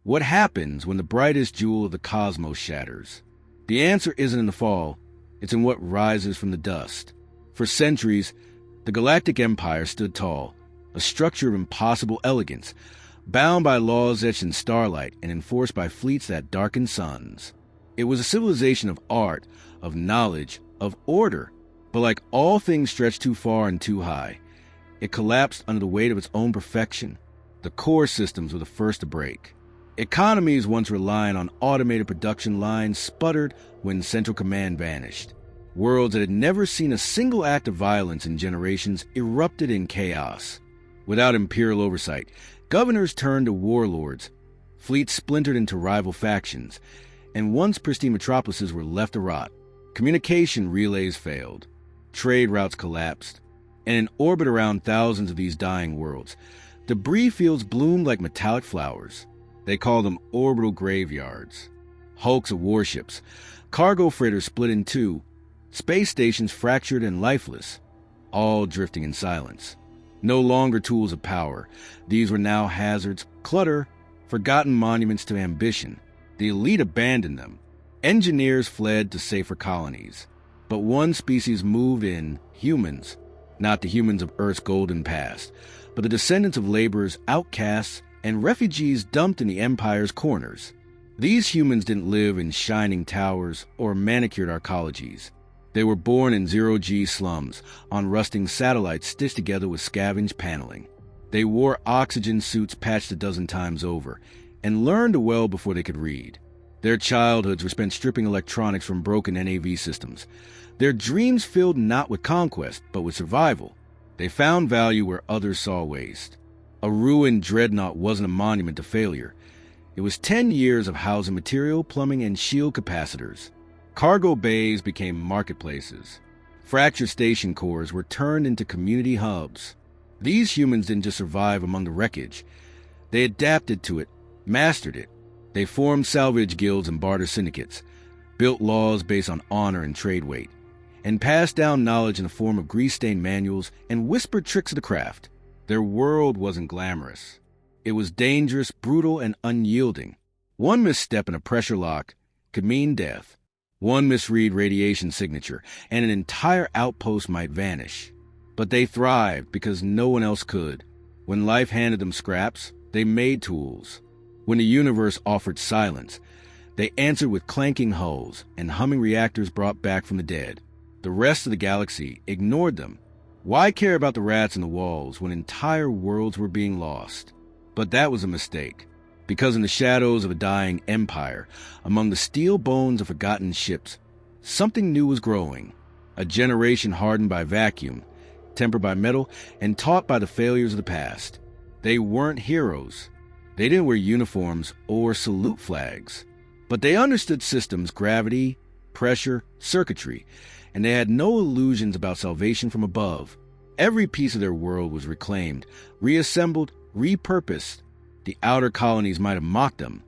What happens when the brightest jewel of the cosmos shatters? The answer isn't in the fall, it's in what rises from the dust. For centuries, the Galactic Empire stood tall, a structure of impossible elegance, bound by laws etched in starlight and enforced by fleets that darkened suns. It was a civilization of art, of knowledge, of order, but like all things stretched too far and too high, it collapsed under the weight of its own perfection. The core systems were the first to break. Economies once relying on automated production lines sputtered when central command vanished. Worlds that had never seen a single act of violence in generations erupted in chaos. Without imperial oversight, governors turned to warlords, fleets splintered into rival factions, and once pristine metropolises were left to rot. Communication relays failed, trade routes collapsed, and in orbit around thousands of these dying worlds, debris fields bloomed like metallic flowers. They called them orbital graveyards. Hulks of warships, cargo freighters split in two, space stations fractured and lifeless, all drifting in silence. No longer tools of power, these were now hazards, clutter, forgotten monuments to ambition. The elite abandoned them. Engineers fled to safer colonies. But one species moved in, humans. Not the humans of Earth's golden past, but the descendants of laborers, outcasts, and refugees dumped in the Empire's corners. These humans didn't live in shining towers or manicured arcologies. They were born in zero-G slums, on rusting satellites stitched together with scavenged paneling. They wore oxygen suits patched a dozen times over, and learned to weld before they could read. Their childhoods were spent stripping electronics from broken NAV systems. Their dreams filled not with conquest, but with survival. They found value where others saw waste. A ruined dreadnought wasn't a monument to failure. It was 10 years of housing material, plumbing, and shield capacitors. Cargo bays became marketplaces. Fractured station cores were turned into community hubs. These humans didn't just survive among the wreckage. They adapted to it, mastered it. They formed salvage guilds and barter syndicates, built laws based on honor and trade weight, and passed down knowledge in the form of grease-stained manuals and whispered tricks of the craft. Their world wasn't glamorous. It was dangerous, brutal, and unyielding. One misstep in a pressure lock could mean death. One misread radiation signature, and an entire outpost might vanish. But they thrived because no one else could. When life handed them scraps, they made tools. When the universe offered silence, they answered with clanking hulls and humming reactors brought back from the dead. The rest of the galaxy ignored them. Why care about the rats in the walls when entire worlds were being lost? But that was a mistake, because in the shadows of a dying empire, among the steel bones of forgotten ships, something new was growing. A generation hardened by vacuum, tempered by metal, and taught by the failures of the past. They weren't heroes. They didn't wear uniforms or salute flags. But they understood systems, gravity, pressure, circuitry, and they had no illusions about salvation from above. Every piece of their world was reclaimed, reassembled, repurposed. The outer colonies might have mocked them,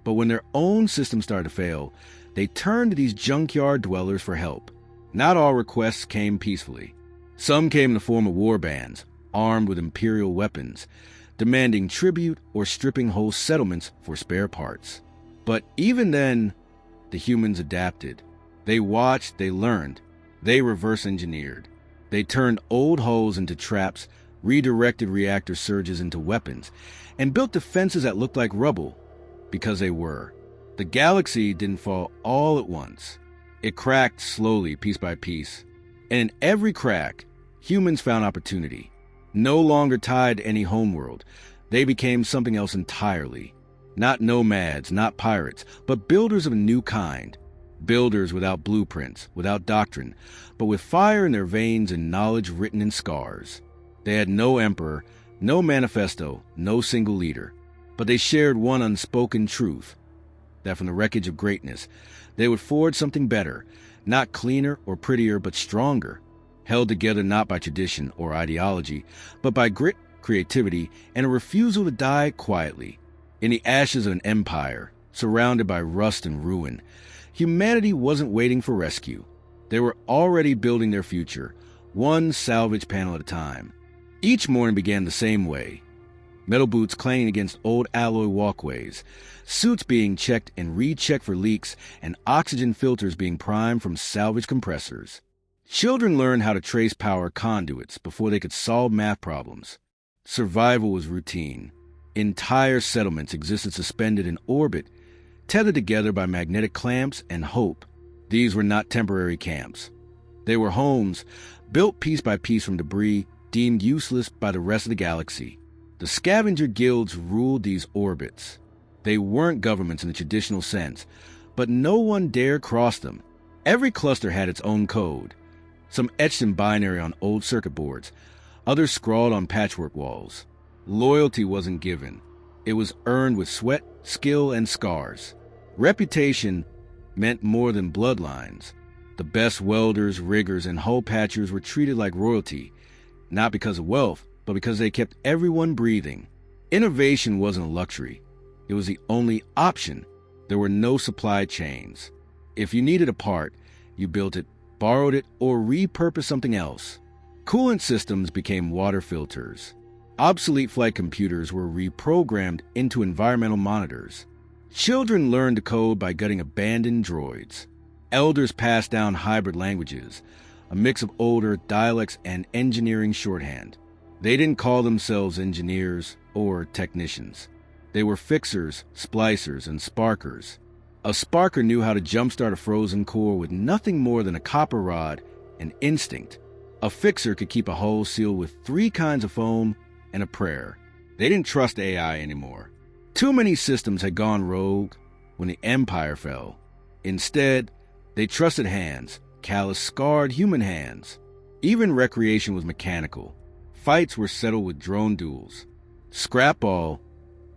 but when their own system started to fail, they turned to these junkyard dwellers for help. Not all requests came peacefully. Some came in the form of war bands, armed with imperial weapons, demanding tribute or stripping whole settlements for spare parts. But even then, the humans adapted. They watched, they learned, they reverse-engineered. They turned old hulls into traps, redirected reactor surges into weapons, and built defenses that looked like rubble, because they were. The galaxy didn't fall all at once. It cracked slowly, piece by piece. And in every crack, humans found opportunity. No longer tied to any homeworld, they became something else entirely. Not nomads, not pirates, but builders of a new kind. Builders without blueprints, without doctrine, but with fire in their veins and knowledge written in scars. They had no emperor, no manifesto, no single leader, but they shared one unspoken truth, that from the wreckage of greatness, they would forge something better, not cleaner or prettier, but stronger, held together not by tradition or ideology, but by grit, creativity, and a refusal to die quietly. In the ashes of an empire, surrounded by rust and ruin, humanity wasn't waiting for rescue. They were already building their future, one salvage panel at a time. Each morning began the same way. metal boots clanging against old alloy walkways, suits being checked and rechecked for leaks, and oxygen filters being primed from salvage compressors. Children learned how to trace power conduits before they could solve math problems. Survival was routine. Entire settlements existed suspended in orbit, tethered together by magnetic clamps and hope. These were not temporary camps. They were homes, built piece by piece from debris deemed useless by the rest of the galaxy. The scavenger guilds ruled these orbits. They weren't governments in the traditional sense, but no one dared cross them. Every cluster had its own code, some etched in binary on old circuit boards, others scrawled on patchwork walls. Loyalty wasn't given. It was earned with sweat, skill, and scars. Reputation meant more than bloodlines. The best welders, riggers, and hull patchers were treated like royalty, not because of wealth, but because they kept everyone breathing. Innovation wasn't a luxury. It was the only option. There were no supply chains. If you needed a part, you built it, borrowed it, or repurposed something else. Coolant systems became water filters. Obsolete flight computers were reprogrammed into environmental monitors. Children learned to code by gutting abandoned droids. Elders passed down hybrid languages, a mix of older dialects and engineering shorthand. They didn't call themselves engineers or technicians. They were fixers, splicers, and sparkers. A sparker knew how to jumpstart a frozen core with nothing more than a copper rod and instinct. A fixer could keep a hull sealed with 3 kinds of foam and a prayer. They didn't trust AI anymore. Too many systems had gone rogue when the Empire fell. Instead, they trusted hands, callous, scarred human hands. Even recreation was mechanical. Fights were settled with drone duels. Scrapball,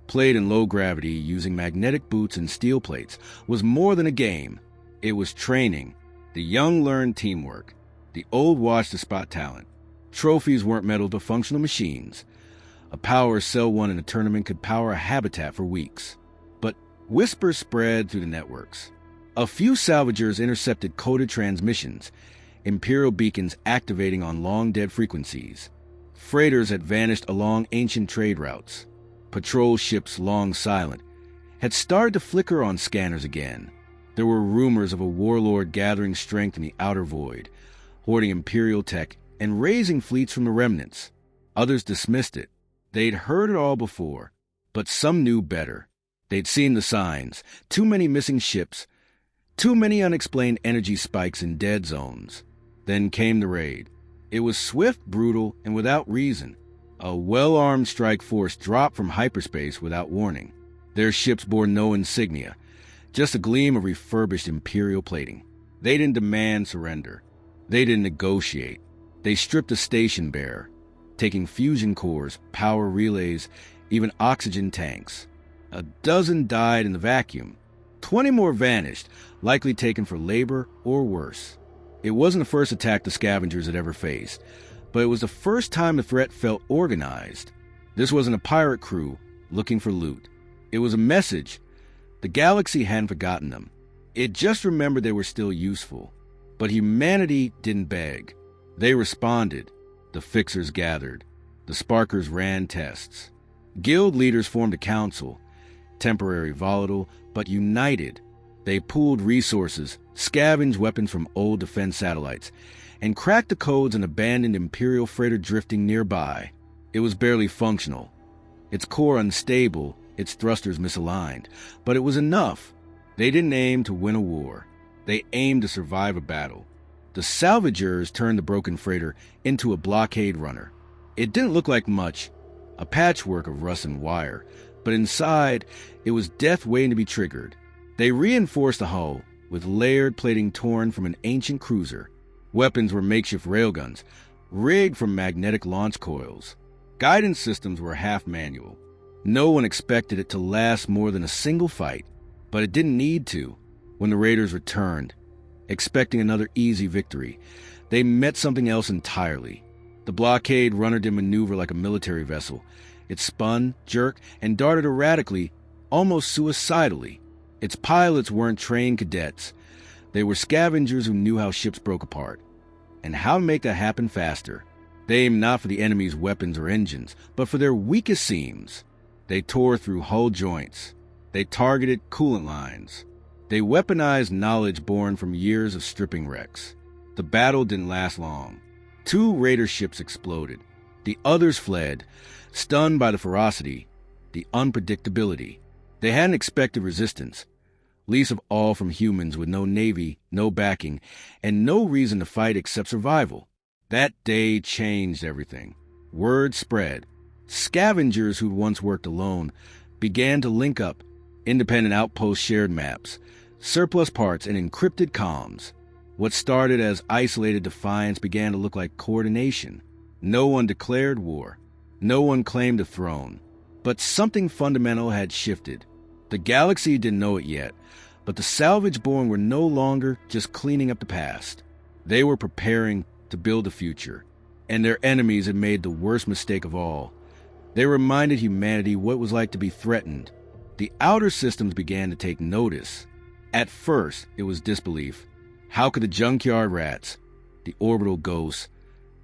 played in low gravity using magnetic boots and steel plates, was more than a game. It was training. The young learned teamwork. The old watched to spot talent. Trophies weren't medals but functional machines. A power cell won in a tournament could power a habitat for weeks. But whispers spread through the networks. A few salvagers intercepted coded transmissions, Imperial beacons activating on long-dead frequencies. Freighters had vanished along ancient trade routes. Patrol ships, long silent, had started to flicker on scanners again. There were rumors of a warlord gathering strength in the outer void, hoarding Imperial tech and raising fleets from the remnants. Others dismissed it. They'd heard it all before, but some knew better. They'd seen the signs: too many missing ships, too many unexplained energy spikes in dead zones. Then came the raid. It was swift, brutal, and without reason. A well-armed strike force dropped from hyperspace without warning. Their ships bore no insignia, just a gleam of refurbished Imperial plating. They didn't demand surrender. They didn't negotiate. They stripped a station bare, taking fusion cores, power relays, even oxygen tanks. A dozen died in the vacuum. 20 more vanished, likely taken for labor or worse. It wasn't the first attack the scavengers had ever faced, but it was the first time the threat felt organized. This wasn't a pirate crew looking for loot. It was a message. The galaxy hadn't forgotten them. It just remembered they were still useful. But humanity didn't beg. They responded. The fixers gathered. The sparkers ran tests. Guild leaders formed a council, temporary, volatile, but united. They pooled resources, scavenged weapons from old defense satellites, and cracked the codes an abandoned Imperial freighter drifting nearby. It was barely functional. Its core unstable, its thrusters misaligned, but it was enough. They didn't aim to win a war. They aimed to survive a battle. The salvagers turned the broken freighter into a blockade runner. It didn't look like much, a patchwork of rust and wire, but inside, it was death waiting to be triggered. They reinforced the hull, with layered plating torn from an ancient cruiser. Weapons were makeshift railguns, rigged from magnetic launch coils. Guidance systems were half manual. No one expected it to last more than a single fight, but it didn't need to. When the raiders returned, expecting another easy victory, they met something else entirely. The blockade runner did maneuver like a military vessel. It spun, jerked, and darted erratically, almost suicidally. Its pilots weren't trained cadets. They were scavengers who knew how ships broke apart, and how to make that happen faster. They aimed not for the enemy's weapons or engines, but for their weakest seams. They tore through hull joints. They targeted coolant lines. They weaponized knowledge born from years of stripping wrecks. The battle didn't last long. 2 raider ships exploded. The others fled, stunned by the ferocity, the unpredictability. They hadn't expected resistance, least of all from humans with no navy, no backing, and no reason to fight except survival. That day changed everything. Word spread. Scavengers who'd once worked alone began to link up. Independent outposts shared maps, surplus parts, and encrypted comms. What started as isolated defiance began to look like coordination. No one declared war. No one claimed a throne. But something fundamental had shifted. The galaxy didn't know it yet, but the salvage-born were no longer just cleaning up the past. They were preparing to build a future, and their enemies had made the worst mistake of all. They reminded humanity what it was like to be threatened. The outer systems began to take notice. At first, it was disbelief. How could the junkyard rats, the orbital ghosts,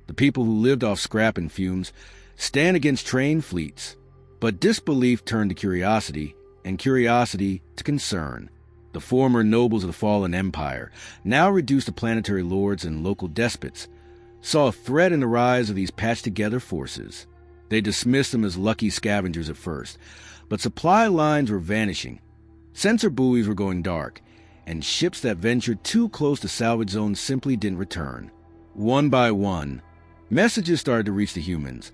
the people who lived off scrap and fumes, stand against trained fleets? But disbelief turned to curiosity, and curiosity to concern. The former nobles of the fallen empire, now reduced to planetary lords and local despots, saw a threat in the rise of these patched-together forces. They dismissed them as lucky scavengers at first, but supply lines were vanishing. Sensor buoys were going dark, and ships that ventured too close to salvage zones simply didn't return. One by one, messages started to reach the humans,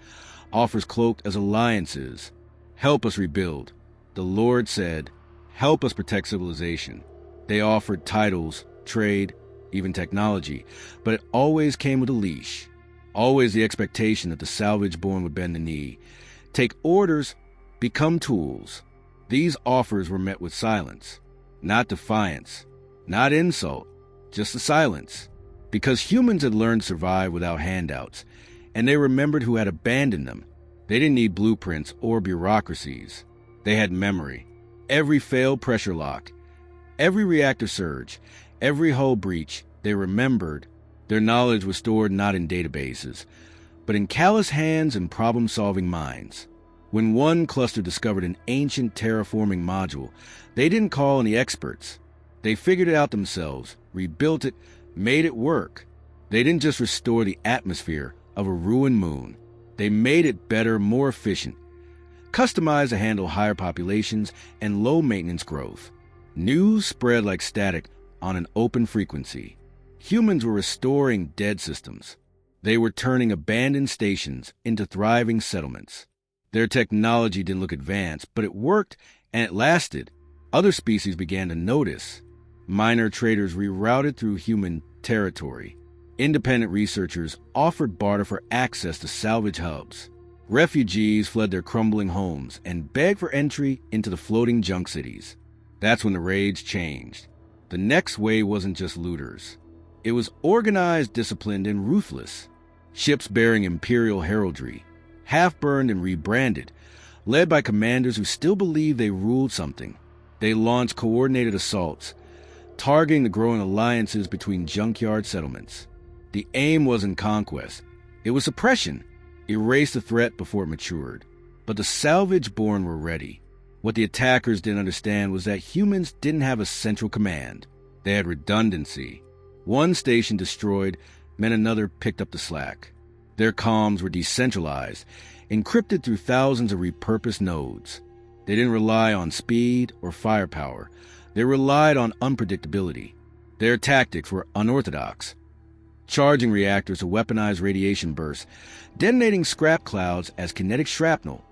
offers cloaked as alliances. Help us rebuild. The Lord said, help us protect civilization. They offered titles, trade, even technology, but it always came with a leash. Always the expectation that the salvage-born would bend the knee, take orders, become tools. These offers were met with silence, not defiance, not insult, just the silence. Because humans had learned to survive without handouts, and they remembered who had abandoned them. They didn't need blueprints or bureaucracies. They had memory. Every failed pressure lock, every reactor surge, every hull breach, they remembered. Their knowledge was stored not in databases, but in callous hands and problem-solving minds. When one cluster discovered an ancient terraforming module, they didn't call any experts. They figured it out themselves, rebuilt it, made it work. They didn't just restore the atmosphere of a ruined moon. They made it better, more efficient, customized to handle higher populations and low-maintenance growth. News spread like static on an open frequency. Humans were restoring dead systems. They were turning abandoned stations into thriving settlements. Their technology didn't look advanced, but it worked and it lasted. Other species began to notice. Minor traders rerouted through human territory. Independent researchers offered barter for access to salvage hubs. Refugees fled their crumbling homes and begged for entry into the floating junk cities. That's when the raids changed. The next wave wasn't just looters. It was organized, disciplined, and ruthless. Ships bearing imperial heraldry, half-burned and rebranded, led by commanders who still believed they ruled something. They launched coordinated assaults, targeting the growing alliances between junkyard settlements. The aim wasn't conquest. It was suppression. Erase the threat before it matured. But the salvage-born were ready. What the attackers didn't understand was that humans didn't have a central command. They had redundancy. One station destroyed meant another picked up the slack. Their comms were decentralized, encrypted through thousands of repurposed nodes. They didn't rely on speed or firepower. They relied on unpredictability. Their tactics were unorthodox. Charging reactors to weaponize radiation bursts, detonating scrap clouds as kinetic shrapnel,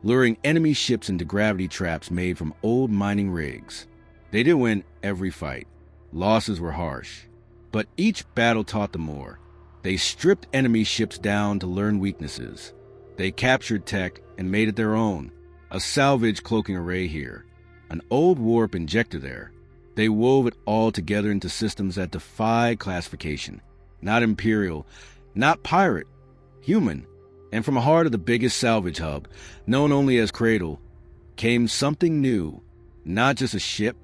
luring enemy ships into gravity traps made from old mining rigs. They didn't win every fight. Losses were harsh. But each battle taught them more. They stripped enemy ships down to learn weaknesses. They captured tech and made it their own. A salvage cloaking array here, an old warp injector there. They wove it all together into systems that defy classification. Not imperial, not pirate, human. And from the heart of the biggest salvage hub, known only as Cradle, came something new. Not just a ship,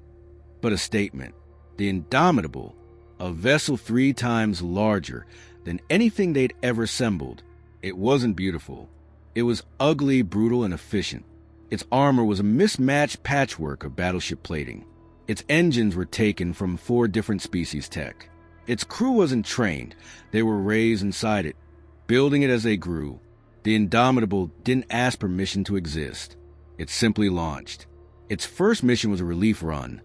but a statement. The Indomitable, a vessel 3 times larger than anything they'd ever assembled. It wasn't beautiful. It was ugly, brutal, and efficient. Its armor was a mismatched patchwork of battleship plating. Its engines were taken from 4 different species tech. Its crew wasn't trained. They were raised inside it, building it as they grew. The Indomitable didn't ask permission to exist. It simply launched. Its first mission was a relief run,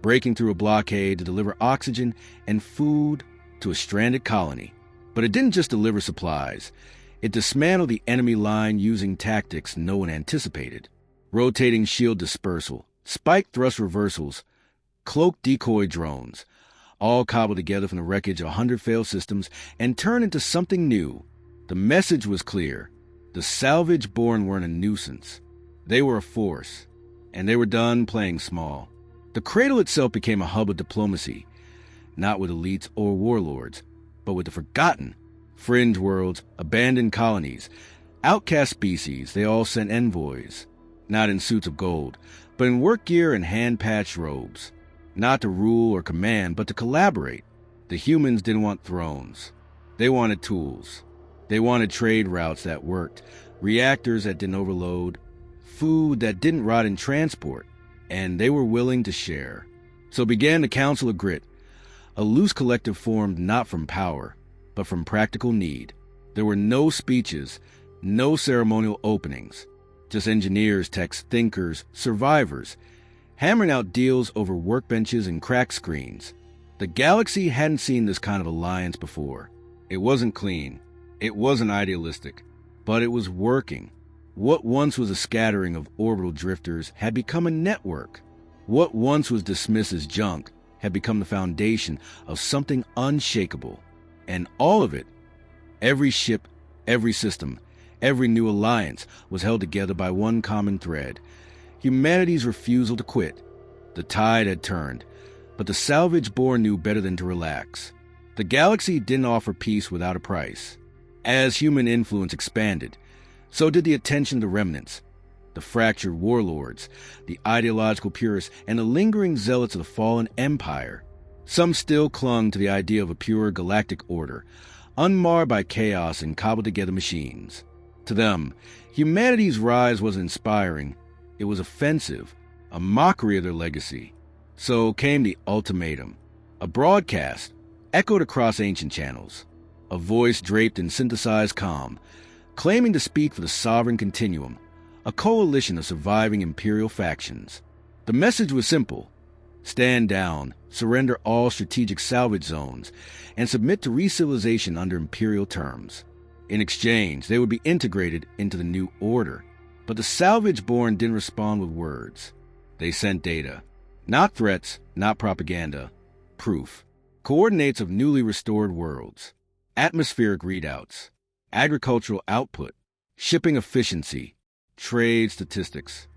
breaking through a blockade to deliver oxygen and food to a stranded colony. But it didn't just deliver supplies. It dismantled the enemy line using tactics no one anticipated. Rotating shield dispersal, spiked thrust reversals, cloaked decoy drones, all cobbled together from the wreckage of 100 failed systems and turned into something new. The message was clear. The salvage-born weren't a nuisance. They were a force, and they were done playing small. The cradle itself became a hub of diplomacy, not with elites or warlords, but with the forgotten. Fringe worlds, abandoned colonies, outcast species, they all sent envoys, not in suits of gold, but in work gear and hand-patched robes, not to rule or command, but to collaborate. The humans didn't want thrones. They wanted tools. They wanted trade routes that worked, reactors that didn't overload, food that didn't rot in transport, and they were willing to share. So began the Council of Grit, a loose collective formed not from power, but from practical need. There were no speeches, no ceremonial openings, just engineers, techs, thinkers, survivors, hammering out deals over workbenches and crack screens. The galaxy hadn't seen this kind of alliance before. It wasn't clean. It wasn't idealistic, but it was working. What once was a scattering of orbital drifters had become a network. What once was dismissed as junk had become the foundation of something unshakable. And all of it, every ship, every system, every new alliance, was held together by one common thread: humanity's refusal to quit. The tide had turned, but the salvage-born knew better than to relax. The galaxy didn't offer peace without a price. As human influence expanded, so did the attention of the remnants, the fractured warlords, the ideological purists, and the lingering zealots of the fallen empire. Some still clung to the idea of a pure galactic order, unmarred by chaos and cobbled-together machines. To them, humanity's rise wasn't inspiring. It was offensive, a mockery of their legacy. So came the ultimatum, a broadcast echoed across ancient channels, a voice draped in synthesized calm, claiming to speak for the sovereign continuum, a coalition of surviving imperial factions. The message was simple: stand down, surrender all strategic salvage zones, and submit to re-civilization under imperial terms. In exchange, they would be integrated into the new order. But the salvage-born didn't respond with words. They sent data. Not threats, not propaganda. Proof. Coordinates of newly restored worlds. Atmospheric readouts. Agricultural output. Shipping efficiency. Trade statistics.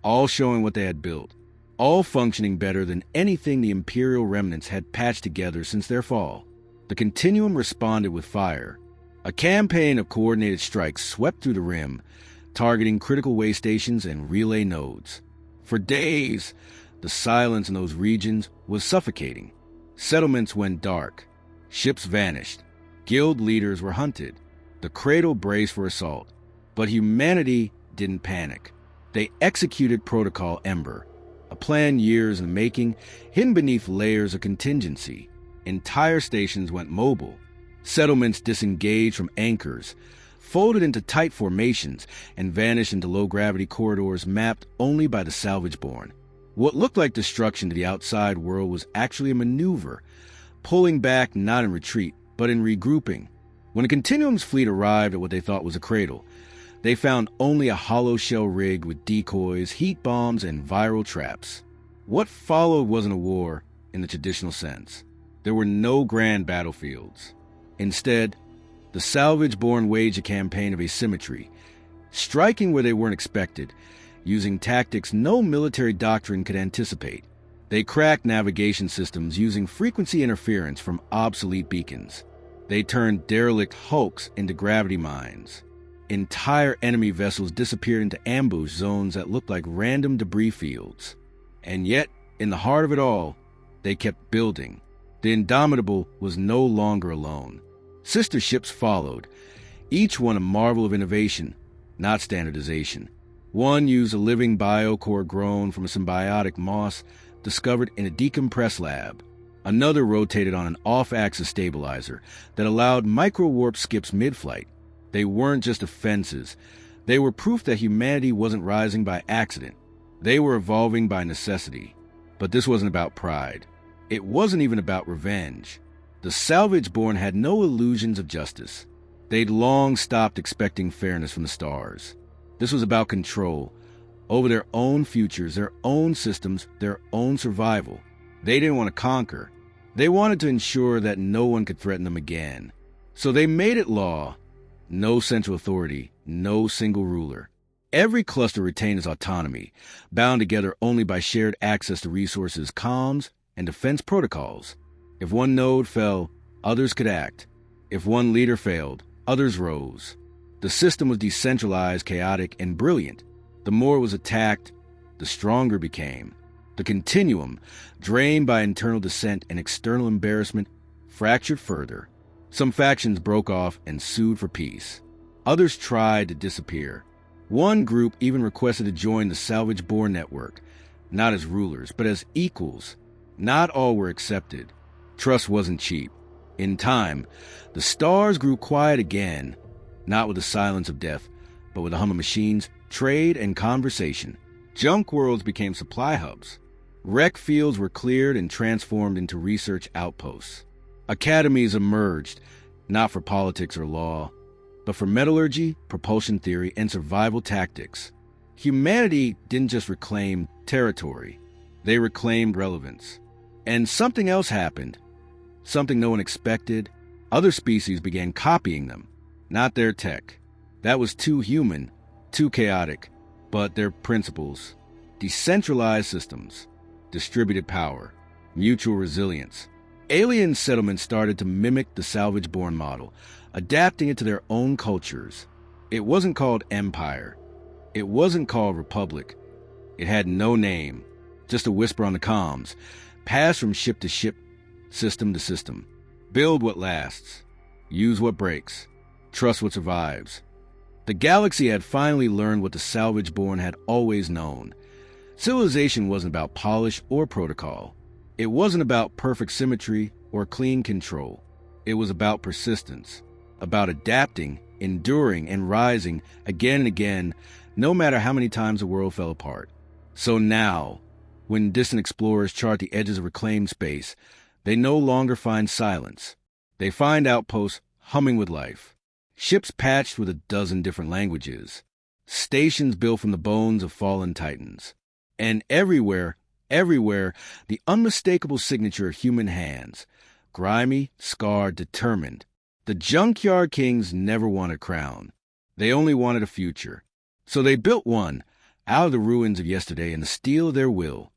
All showing what they had built. All functioning better than anything the Imperial remnants had patched together since their fall. The Continuum responded with fire. A campaign of coordinated strikes swept through the rim, targeting critical way stations and relay nodes. For days, the silence in those regions was suffocating. Settlements went dark. Ships vanished. Guild leaders were hunted. The cradle braced for assault. But humanity didn't panic. They executed Protocol Ember, a plan years in the making, hidden beneath layers of contingency. Entire stations went mobile. Settlements disengaged from anchors, folded into tight formations, and vanished into low-gravity corridors mapped only by the salvage-born. What looked like destruction to the outside world was actually a maneuver, pulling back not in retreat, but in regrouping. When the Continuum's fleet arrived at what they thought was a cradle, they found only a hollow shell rig with decoys, heat bombs, and viral traps. What followed wasn't a war in the traditional sense. There were no grand battlefields. Instead, the salvage-born waged a campaign of asymmetry, striking where they weren't expected, using tactics no military doctrine could anticipate. They cracked navigation systems using frequency interference from obsolete beacons. They turned derelict hulks into gravity mines. Entire enemy vessels disappeared into ambush zones that looked like random debris fields. And yet, in the heart of it all, they kept building. The Indomitable was no longer alone. Sister ships followed, each one a marvel of innovation, not standardization. One used a living biocore grown from a symbiotic moss discovered in a decompressed lab. Another rotated on an off-axis stabilizer that allowed micro-warp skips mid-flight. They weren't just offenses. They were proof that humanity wasn't rising by accident. They were evolving by necessity. But this wasn't about pride. It wasn't even about revenge. The salvage-born had no illusions of justice. They'd long stopped expecting fairness from the stars. This was about control over their own futures, their own systems, their own survival. They didn't want to conquer. They wanted to ensure that no one could threaten them again. So they made it law. No central authority, no single ruler. Every cluster retained its autonomy, bound together only by shared access to resources, comms, and defense protocols. If one node fell, others could act. If one leader failed, others rose. The system was decentralized, chaotic, and brilliant. The more it was attacked, the stronger it became. The continuum, drained by internal dissent and external embarrassment, fractured further. Some factions broke off and sued for peace. Others tried to disappear. One group even requested to join the salvage-born network, not as rulers, but as equals. Not all were accepted. Trust wasn't cheap. In time, the stars grew quiet again, not with the silence of death, but with the hum of machines, trade, and conversation. Junk worlds became supply hubs. Wreck fields were cleared and transformed into research outposts. Academies emerged, not for politics or law, but for metallurgy, propulsion theory, and survival tactics. Humanity didn't just reclaim territory, they reclaimed relevance. And something else happened, something no one expected. Other species began copying them, not their tech. That was too human, too chaotic, but their principles. Decentralized systems, distributed power, mutual resilience. Alien settlements started to mimic the salvage-born model, adapting it to their own cultures. It wasn't called empire. It wasn't called republic. It had no name, just a whisper on the comms, passed from ship to ship, system to system. Build what lasts. Use what breaks. Trust what survives. The galaxy had finally learned what the salvage-born had always known. Civilization wasn't about polish or protocol. It wasn't about perfect symmetry or clean control. It was about persistence, about adapting, enduring, and rising again and again, no matter how many times the world fell apart. So now, when distant explorers chart the edges of reclaimed space, they no longer find silence. They find outposts humming with life. Ships patched with 12 different languages. Stations built from the bones of fallen titans. And everywhere, the unmistakable signature of human hands. Grimy, scarred, determined. The Junkyard Kings never wanted a crown. They only wanted a future. So they built one, out of the ruins of yesterday and the steel of their will.